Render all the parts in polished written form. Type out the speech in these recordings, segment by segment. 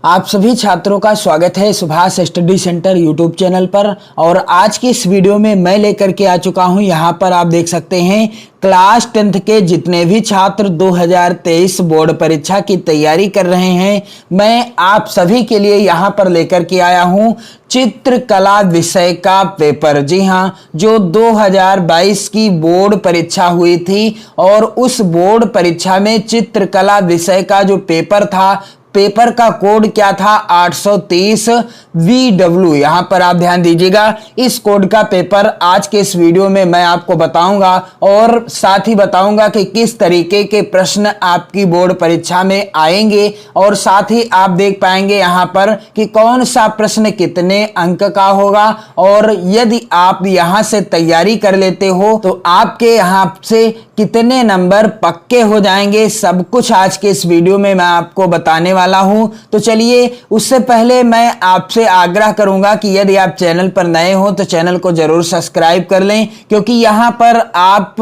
आप सभी छात्रों का स्वागत है Subhash study centre YouTube channel पर। और आज की इस वीडियो में मैं लेकर के आ चुका हूं, यहां पर आप देख सकते हैं क्लास 10th के जितने भी छात्र 2023 बोर्ड परीक्षा की तैयारी कर रहे हैं, मैं आप सभी के लिए यहां पर लेकर के आया हूं चित्रकला विषय का पेपर। जी हां, जो 2022 की बोर्ड परीक्षा हुई थी और उस बोर्ड परीक्षा में चित्रकला विषय का जो पेपर था, पेपर का कोड क्या था 830 VW। यहां पर आप ध्यान दीजिएगा, इस कोड का पेपर आज के इस वीडियो में मैं आपको बताऊंगा और साथ ही बताऊंगा कि किस तरीके के प्रश्न आपकी बोर्ड परीक्षा में आएंगे और साथ ही आप देख पाएंगे यहां पर कि कौन सा प्रश्न कितने अंक का होगा। और यदि आप यहां से तैयारी कर लेते हो तो आपके यहां से कितने नंबर पक्के हो जाएंगे, सब कुछ आज के इस वीडियो में मैं आपको बताने वाला हूं। तो चलिए, उससे पहले मैं आपसे आग्रह करूंगा कि यदि आप चैनल पर नए हो तो चैनल को जरूर सब्सक्राइब कर लें, क्योंकि यहां पर आप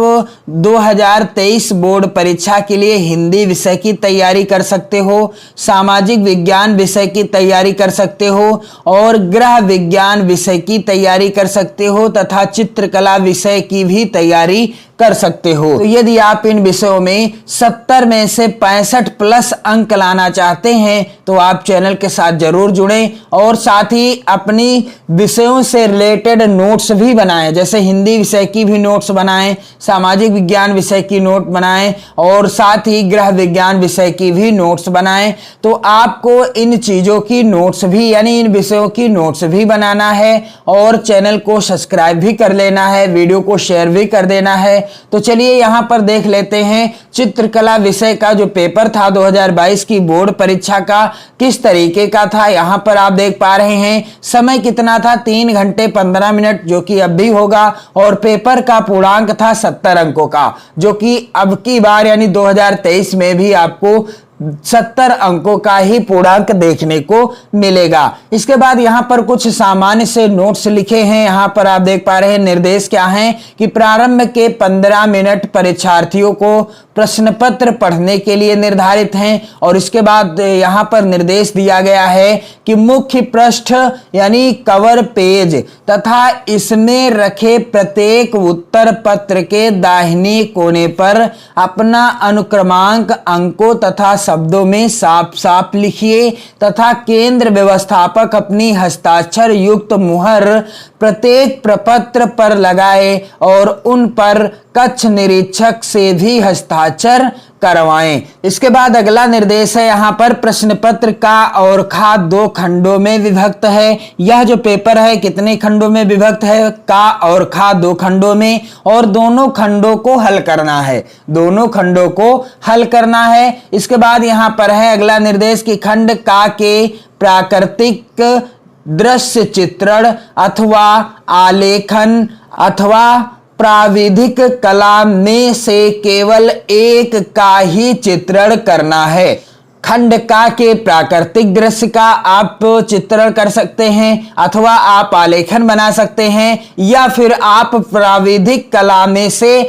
2023 बोर्ड परीक्षा के लिए हिंदी विषय की तैयारी कर सकते हो, सामाजिक विज्ञान विषय की तैयारी कर सकते हो और गृह विज्ञान विषय की तैयारी कर सकते हो तथा चित्रकला विषय की भी तैयारी कर सकते हो। तो यदि आप इन विषयों में 70 में से 65 प्लस अंक लाना चाहते हैं तो आप चैनल के साथ जरूर जुड़ें और साथ ही अपनी विषयों से रिलेटेड नोट्स भी बनाएं, जैसे हिंदी विषय की भी नोट्स बनाएं, सामाजिक विज्ञान विषय की नोट बनाएं और साथ ही गृह विज्ञान विषय की भी नोट्स बनाएं। तो आपको इन चीजों की नोट्स भी, यानी इन विषयों की नोट्स भी बनाना है और चैनल को सब्सक्राइब भी कर लेना है, वीडियो को शेयर भी कर देना है। तो चलिए यहां पर देख लेते हैं चित्रकला विषय का जो पेपर था 2022 की बोर्ड परीक्षा का किस तरीके का था। यहां पर आप देख पा रहे हैं समय कितना था, 3 घंटे 15 मिनट, जो कि अब भी होगा। और पेपर का पूर्णांक था 70 अंकों का, जो कि अब की बार यानी 2023 में भी आपको 70 अंकों का ही पूर्णांक देखने को मिलेगा। इसके बाद यहां पर कुछ सामान्य से नोट्स लिखे हैं। यहां पर आप देख पा रहे हैं निर्देश क्या हैं कि प्रारंभ के 15 मिनट परीक्षार्थियों को प्रश्न पत्र पढ़ने के लिए निर्धारित हैं। और इसके बाद यहां पर निर्देश दिया गया है कि मुख्य पृष्ठ यानी कवर पेज तथा इसमें रखे प्रत्येक उत्तर पत्र के दाहिने कोने पर अपना अनुक्रमांक अंकों तथा शब्दों में साफ साफ लिखिए तथा केंद्र व्यवस्थापक अपनी हस्ताक्षर युक्त मुहर प्रत्येक प्रपत्र पर लगाए और उन पर कक्ष निरीक्षक से भी हस्ताक्षर करवाएं। इसके बाद अगला निर्देश है, यहां पर प्रश्न पत्र का और खा 2 खंडों में विभक्त है। यह जो पेपर है कितने खंडों में विभक्त है, का और खा 2 खंडों में, और दोनों खंडों को हल करना है, दोनों खंडों को हल करना है। इसके बाद यहां पर है अगला निर्देश कि खंड का के प्राकृतिक दृश्य चित्रण अथवा आलेखन अथवा प्राविधिक कला में से केवल एक का ही चित्रण करना है। खंड का के प्राकृतिक दृश्य का आप चित्रण कर सकते हैं अथवा आप आलेखन बना सकते हैं, या फिर आप प्राविधिक कला में से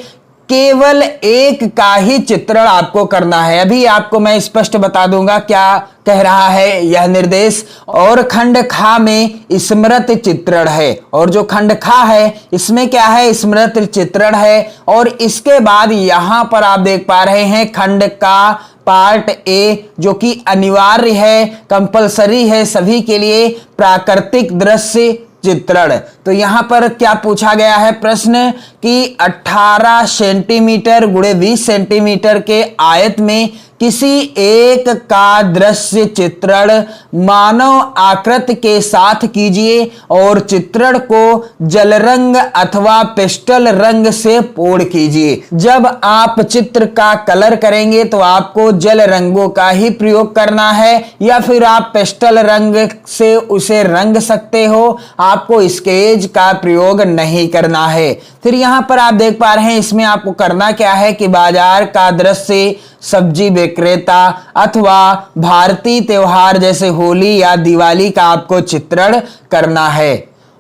केवल एक का ही चित्रण आपको करना है। अभी आपको मैं स्पष्ट बता दूंगा क्या कह रहा है यह निर्देश। और खंड खा में स्मृत चित्रण है, और जो खंड खा है इसमें क्या है, स्मृत चित्रण है। और इसके बाद यहां पर आप देख पा रहे हैं खंड का पार्ट ए, जो कि अनिवार्य है, कंपलसरी है सभी के लिए, प्राकृतिक दृश्य चित्रण। तो यहां पर क्या पूछा गया है प्रश्न कि 18 सेंटीमीटर गुणे 20 सेंटीमीटर के आयत में किसी एक का दृश्य चित्रण मानव आकृति के साथ कीजिए और चित्रण को जल रंग अथवा पेस्टल रंग से पूर्ण कीजिए। जब आप चित्र का कलर करेंगे तो आपको जल रंगों का ही प्रयोग करना है, या फिर आप पेस्टल रंग से उसे रंग सकते हो, आपको स्केच का प्रयोग नहीं करना है। फिर यहां पर आप देख पा रहे हैं इसमें आपको करना क्या है कि बाजार का दृश्य, सब्जी विक्रेता अथवा भारतीय त्योहार जैसे होली या दिवाली का आपको चित्रण करना है।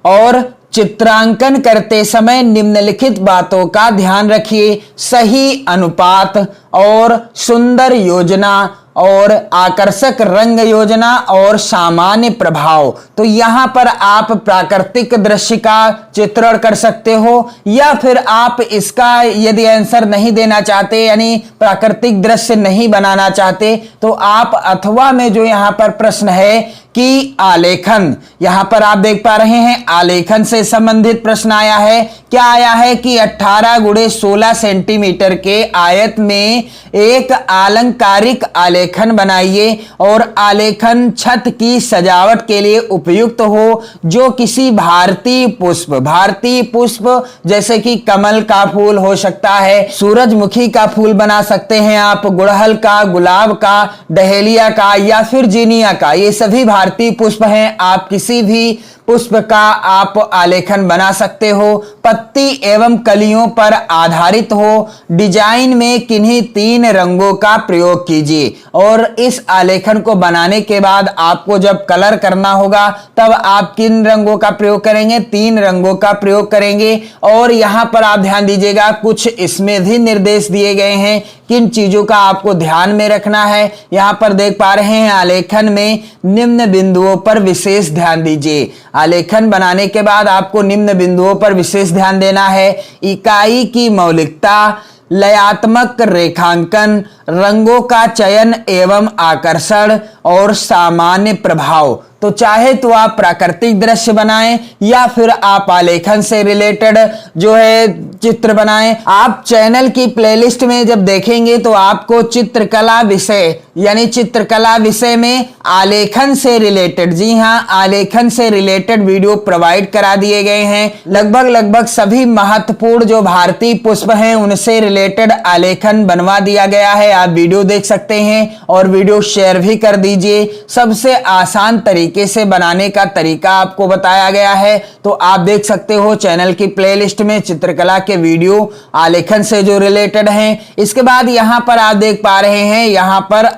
और चित्रांकन करते समय निम्नलिखित बातों का ध्यान रखिए, सही अनुपात और सुंदर योजना और आकर्षक रंग योजना और सामान्य प्रभाव। तो यहाँ पर आप प्राकृतिक दृश्य का चित्रण कर सकते हो, या फिर आप इसका यदि आंसर नहीं देना चाहते यानी प्राकृतिक दृश्य नहीं बनाना चाहते तो आप अथवा में जो यहाँ पर प्रश्न है कि आलेखन, यहां पर आप देख पा रहे हैं आलेखन से संबंधित प्रश्न आया है। क्या आया है कि 18 गुणे 16 सेंटीमीटर के आयत में एक आलंकारिक आलेखन बनाइए और आलेखन छत की सजावट के लिए उपयुक्त हो, जो किसी भारतीय पुष्प जैसे कि कमल का फूल हो सकता है, सूरजमुखी का फूल बना सकते हैं आप, गुड़हल का, गुलाब का, डहेलिया का या फिर जीनिया का, ये सभी भारतीय पुष्प हैं। आप किसी भी पुष्प का आप आलेखन बना सकते हो। पत्ती एवं कलियों पर आधारित हो। डिजाइन में किन्हीं 3 रंगों का प्रयोग कीजिए और इस आलेखन को बनाने के बाद आपको जब कलर करना होगा तब आप किन रंगों का प्रयोग करेंगे? 3 रंगों का प्रयोग करेंगे। और यहां पर आप ध्यान दीजिएगा, कुछ इसमें भी निर्देश दिए गए हैं किन चीजों का आपको ध्यान में रखना है। यहां पर देख पा रहे हैं आलेखन में निम्न बिंदुओं पर विशेष ध्यान दीजिए। आलेखन बनाने के बाद आपको निम्न बिंदुओं पर विशेष ध्यान देना है। इकाई की मौलिकता, लयात्मक रेखांकन, रंगों का चयन एवं आकर्षण और सामान्य प्रभाव। तो चाहे तो आप प्राकृतिक दृश्य बनाएं या फिर आप आलेखन से रिलेटेड जो है चित्र बनाएं। आप चैनल की प्लेलिस्ट में जब देखेंगे तो आपको चित्रकला विषय यानी चित्रकला विषय में आलेखन से रिलेटेड, जी हाँ, आलेखन से रिलेटेड वीडियो प्रोवाइड करा दिए गए हैं। लगभग सभी महत्वपूर्ण जो भारतीय पुष्प हैं उनसे रिलेटेड आलेखन बनवा दिया गया है। आप वीडियो देख सकते हैं और वीडियो शेयर भी कर दीजिए। सबसे आसान तरीके से बनाने का तरीका आपको बताया गया है। तो आप देख सकते हो चैनल की प्लेलिस्ट में चित्रकला के वीडियो आलेखन से जो रिलेटेड हैं। इसके बाद यहां पर आप देख पा रहे हैं, यहां पर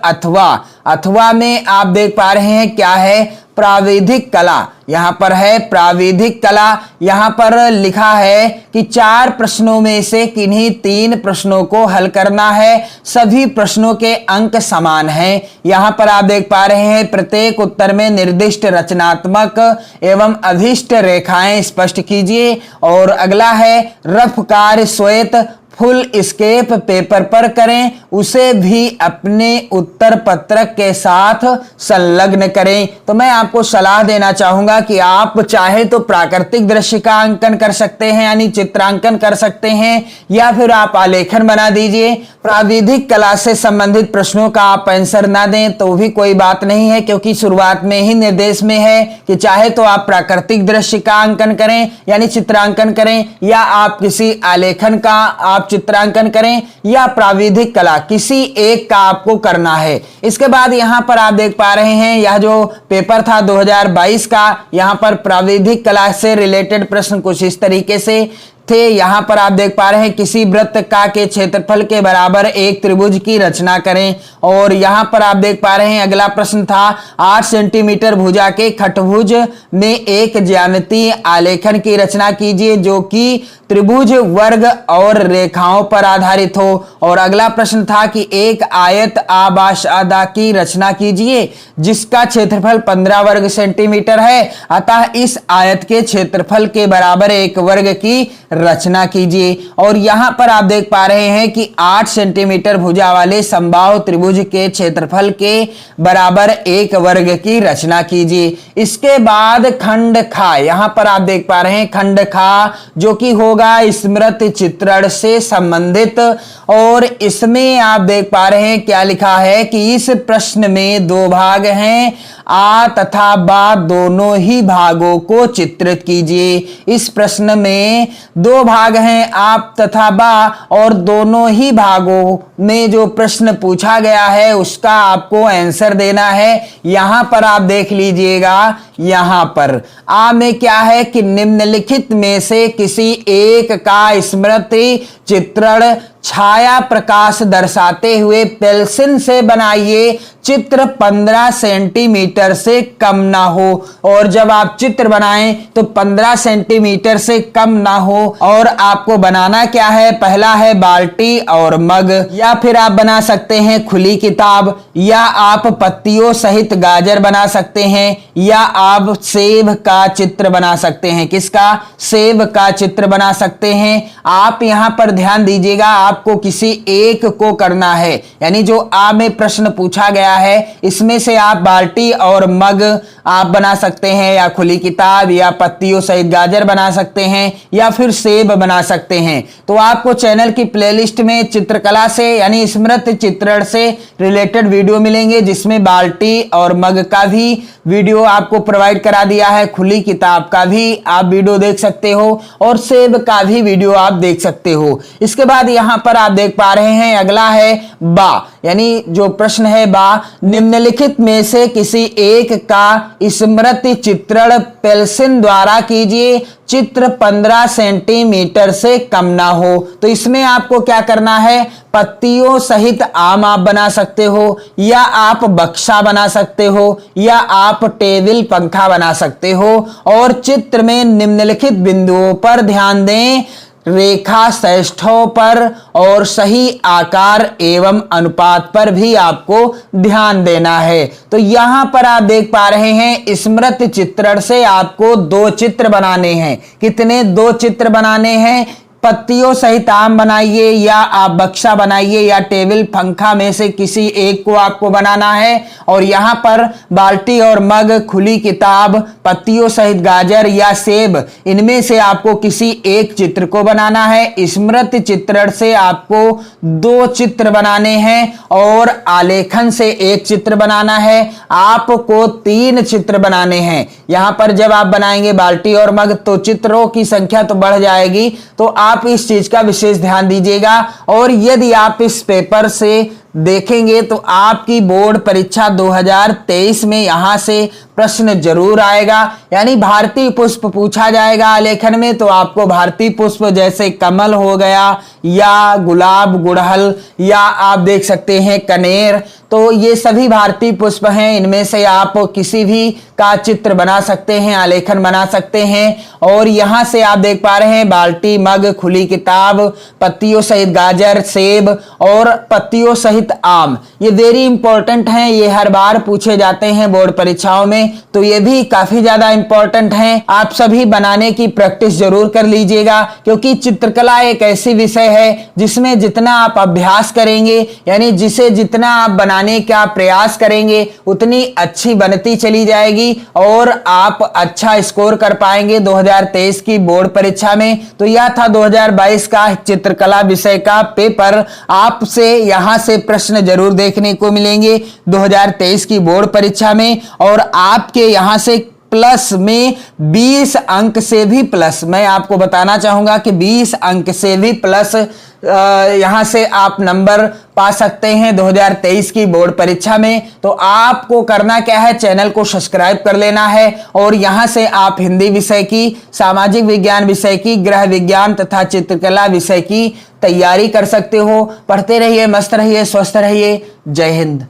अथवा में आप देख पा रहे हैं क्या है? प्राविधिक कला। यहां पर है प्राविधिक कला। यहां पर लिखा है कि 4 प्रश्नों में से किन्हीं 3 प्रश्नों को हल करना है। सभी प्रश्नों के अंक समान हैं। यहां पर आप देख पा रहे हैं प्रत्येक उत्तर में निर्दिष्ट रचनात्मक एवं अभिष्ट रेखाएं स्पष्ट कीजिए। और अगला है रफ कार्य श्वेत फुल स्केप पेपर पर करें, उसे भी अपने उत्तर पत्रक के साथ संलग्न करें। तो मैं आपको सलाह देना चाहूंगा कि आप चाहे तो प्राकृतिक दृश्य का अंकन कर सकते हैं यानी चित्रांकन कर सकते हैं, या फिर आप आलेखन बना दीजिए। प्राविधिक कला से संबंधित प्रश्नों का आप आंसर ना दें तो भी कोई बात नहीं है, क्योंकि शुरुआत में ही निर्देश में है कि चाहे तो आप प्राकृतिक दृश्य का अंकन करें यानी चित्रांकन करें, या आप किसी आलेखन का आप चित्रांकन करें, या प्राविधिक कला, किसी एक का आपको करना है। इसके बाद यहां पर आप देख पा रहे हैं यह जो पेपर था 2022 का, यहां पर प्राविधिक कला से रिलेटेड प्रश्न कुछ इस तरीके से थे। यहां पर आप देख पा रहे हैं किसी वृत्त का के क्षेत्रफल के बराबर एक त्रिभुज की रचना करें। और यहां पर आप देख पा रहे हैं अगला प्रश्न था 8 सेंटीमीटर भुजा के खटभुज में एक ज्यामितीय आलेखन की रचना कीजिए जो कि त्रिभुज, वर्ग और रेखाओं पर आधारित हो। और अगला प्रश्न था कि एक आयत आबाशादा की रचना कीजिए जिसका क्षेत्रफल 15 वर्ग सेंटीमीटर है, अतः इस आयत के क्षेत्रफल के बराबर एक वर्ग की रचना कीजिए। और यहां पर आप देख पा रहे हैं कि 8 सेंटीमीटर भुजा वाले समबाहु त्रिभुज के क्षेत्रफल के बराबर एक वर्ग की रचना कीजिए। इसके बाद खंड खा, यहां पर आप देख पा रहे हैं खंड खा जो कि होगा स्मृति चित्रण से संबंधित। और इसमें आप देख पा रहे हैं क्या लिखा है कि इस प्रश्न में 2 भाग हैं, आ तथा बा दोनों ही भागों को चित्रित कीजिए। इस प्रश्न में 2 भाग हैं, आप तथा बा, और दोनों ही भागों में जो प्रश्न पूछा गया है उसका आपको आंसर देना है। यहां पर आप देख लीजिएगा यहाँ पर आ में क्या है कि निम्नलिखित में से किसी एक का स्मृति चित्रण छाया प्रकाश दर्शाते हुए पेंसिल से बनाइए, चित्र 15 सेंटीमीटर से कम ना हो। और जब आप चित्र बनाएं तो 15 सेंटीमीटर से कम ना हो। और आपको बनाना क्या है, पहला है बाल्टी और मग, या फिर आप बना सकते हैं खुली किताब, या आप पत्तियों सहित गाजर बना सकते हैं, या आप सेब का चित्र बना सकते हैं। किसका? सेब का चित्र बना सकते हैं। आप यहां पर ध्यान दीजिएगा, आपको किसी एक को करना है, यानी जो आ में प्रश्न पूछा गया है इसमें से आप बाल्टी और मग आप बना सकते हैं, या खुली किताब, या पत्तियों सहित गाजर बना सकते हैं, या फिर सेब बना सकते हैं। तो आपको चैनल की प्लेलिस्ट में चित्रकला से यानी स्मृति चित्रण से रिलेटेड वीडियो मिलेंगे, जिसमें बाल्टी और मग का भी वीडियो आपको प्रोवाइड करा दिया है, खुली किताब का भी आप वीडियो देख सकते हो, और सेब का भी वीडियो आप देख सकते हो। इसके बाद यहां पर आप देख पा रहे हैं अगला है बा, यानी जो प्रश्न है बा, निम्नलिखित में से किसी एक का स्मृति चित्रण पेंसिल द्वारा कीजिए, चित्र 15 सेंटीमीटर से कम ना हो। तो इसमें आपको क्या करना है, पत्तियों सहित आम आप बना सकते हो, या आप बक्सा बना सकते हो, या आप टेबल पंखा बना सकते हो। और चित्र में निम्नलिखित बिंदुओं पर ध्यान दें, रेखा श्रेष्ठों पर और सही आकार एवं अनुपात पर भी आपको ध्यान देना है। तो यहां पर आप देख पा रहे हैं स्मृति चित्रण से आपको 2 चित्र बनाने हैं। कितने? 2 चित्र बनाने हैं। पत्तियों सहित आम बनाइए, या आप बक्सा बनाइए, या टेबल पंखा में से किसी एक को आपको बनाना है। और यहां पर बाल्टी और मग, खुली किताब, पत्तियों सहित गाजर या सेब, इनमें से आपको किसी एक चित्र को बनाना है। स्मृति चित्रण से आपको 2 चित्र बनाने हैं, और आलेखन से 1 चित्र बनाना है। आपको 3 चित्र बनाने हैं। यहां पर जब आप बनाएंगे बाल्टी और मग तो चित्रों की संख्या तो बढ़ जाएगी, तो आप इस चीज का विशेष ध्यान दीजिएगा। और यदि आप इस पेपर से देखेंगे तो आपकी बोर्ड परीक्षा 2023 में यहां से प्रश्न जरूर आएगा, यानी भारतीय पुष्प पूछा जाएगा आलेखन में। तो आपको भारतीय पुष्प जैसे कमल हो गया, या गुलाब, गुड़हल, या आप देख सकते हैं कनेर, तो ये सभी भारतीय पुष्प हैं। इनमें से आप किसी भी का चित्र बना सकते हैं, आलेखन बना सकते हैं। और यहां से आप देख पा रहे हैं बाल्टी, मग, खुली किताब, पत्तियों सहित गाजर, सेब और पत्तियों सहित आम, ये वेरी इंपॉर्टेंट हैं। ये हर बार पूछे जाते हैं बोर्ड परीक्षाओं में, तो ये भी काफी ज्यादा इंपॉर्टेंट हैं। आप सभी बनाने की प्रैक्टिस जरूर कर लीजिएगा, क्योंकि चित्रकला एक ऐसी विषय है जिसमें जितना आप अभ्यास करेंगे, यानी जिसे जितना आप बनाने का प्रयास करेंगे, उतनी अच्छी बनती चली जाएगी और आप अच्छा स्कोर कर पाएंगे 2023 की बोर्ड परीक्षा में। तो यह था 2022 का चित्रकला विषय का पेपर। आपसे यहां से प्रश्न जरूर देखने को मिलेंगे 2023 की बोर्ड परीक्षा में, और आपके यहां से प्लस में 20 अंक से भी प्लस, मैं आपको बताना चाहूंगा कि 20 अंक से भी प्लस यहां से आप नंबर पा सकते हैं 2023 की बोर्ड परीक्षा में। तो आपको करना क्या है, चैनल को सब्सक्राइब कर लेना है, और यहां से आप हिंदी विषय की, सामाजिक विज्ञान विषय की, गृह विज्ञान तथा चित्रकला विषय की तैयारी कर सकते हो। पढ़ते रहिए, मस्त रहिए, स्वस्थ रहिए। जय हिंद।